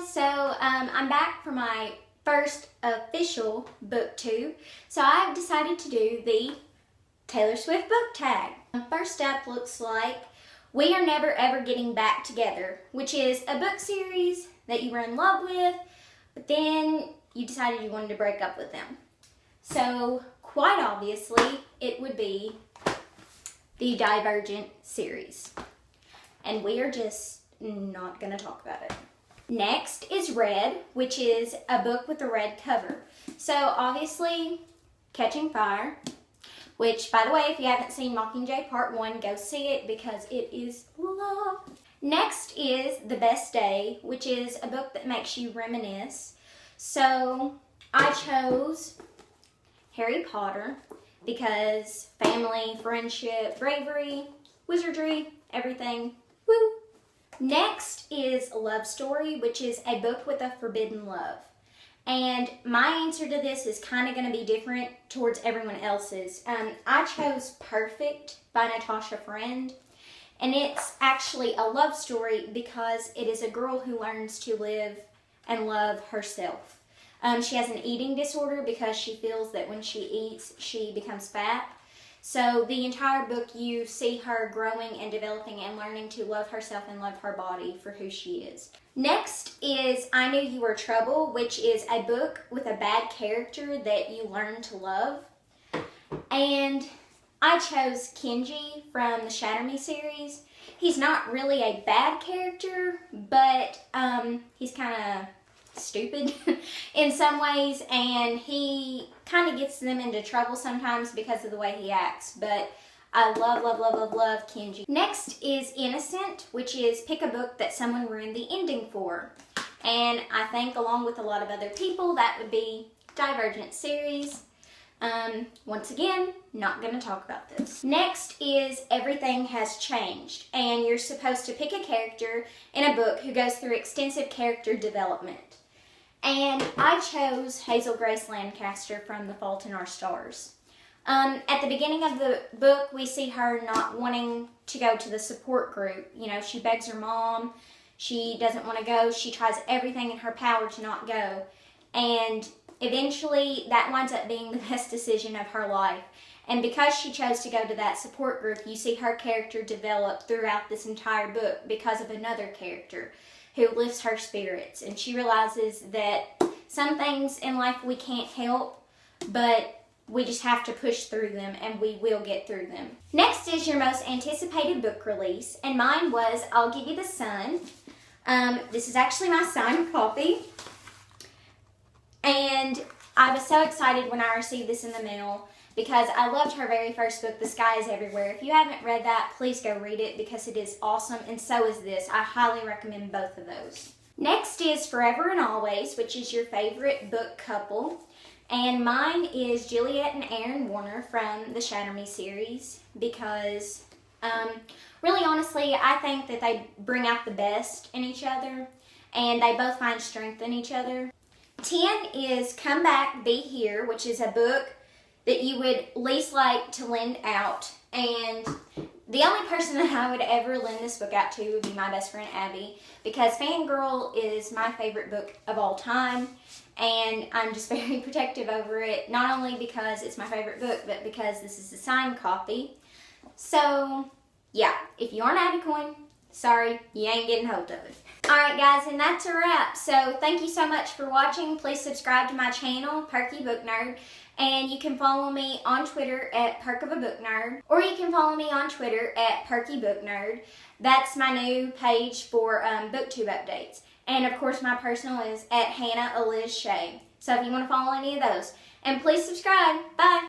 So I'm back for my first official booktube. So I've decided to do the Taylor Swift book tag. First up looks like We Are Never Ever Getting Back Together, which is a book series that you were in love with, but then you decided you wanted to break up with them. So quite obviously it would be the Divergent series. And we are just not going to talk about it. Next is Red, which is a book with a red cover. So obviously, Catching Fire, which, by the way, if you haven't seen Mockingjay Part 1, go see it because it is love. Next is The Best Day, which is a book that makes you reminisce. So I chose Harry Potter because family, friendship, bravery, wizardry, everything. Woo! Next is Love Story, which is a book with a forbidden love. And my answer to this is kind of going to be different towards everyone else's. I chose Perfect by Natasha Friend. And it's actually a love story because it is a girl who learns to live and love herself. She has an eating disorder because she feels that when she eats, she becomes fat. So the entire book, you see her growing and developing and learning to love herself and love her body for who she is. Next is I Knew You Were Trouble, which is a book with a bad character that you learn to love. And I chose Kenji from the Shatter Me series. He's not really a bad character, but he's kind of stupid in some ways, and he kind of gets them into trouble sometimes because of the way he acts, but I love Kenji. Next is Innocent, which is pick a book that someone ruined the ending for, and I think along with a lot of other people that would be Divergent series. Once again, not going to talk about this. Next is Everything Has Changed, and you're supposed to pick a character in a book who goes through extensive character development. And I chose Hazel Grace Lancaster from The Fault in Our Stars. At the beginning of the book, we see her not wanting to go to the support group. You know, she begs her mom. She doesn't want to go. She tries everything in her power to not go. And eventually, that winds up being the best decision of her life. And because she chose to go to that support group, you see her character develop throughout this entire book because of another character who lifts her spirits. And she realizes that some things in life we can't help, but we just have to push through them, and we will get through them. Next is your most anticipated book release, and mine was I'll Give You the Sun. This is actually my signed copy, and I was so excited when I received this in the mail because I loved her very first book, The Sky is Everywhere. If you haven't read that, please go read it because it is awesome, and so is this. I highly recommend both of those. Next is Forever and Always, which is your favorite book couple. And mine is Juliet and Aaron Warner from the Shatter Me series because, really honestly, I think that they bring out the best in each other and they both find strength in each other. 10 is Come Back, Be Here, which is a book that you would least like to lend out. And the only person that I would ever lend this book out to would be my best friend Abby, because Fangirl is my favorite book of all time. And I'm just very protective over it, not only because it's my favorite book, but because this is a signed copy. So, yeah, if you aren't Abby Coin, sorry, you ain't getting hold of it. Alright guys, and that's a wrap. So, thank you so much for watching. Please subscribe to my channel, Perky Book Nerd. And you can follow me on Twitter at Perk of a Book Nerd. Or you can follow me on Twitter at Perky Book Nerd. That's my new page for booktube updates. And of course my personal is at Hannah Eliz Shea. So if you want to follow any of those. And please subscribe. Bye.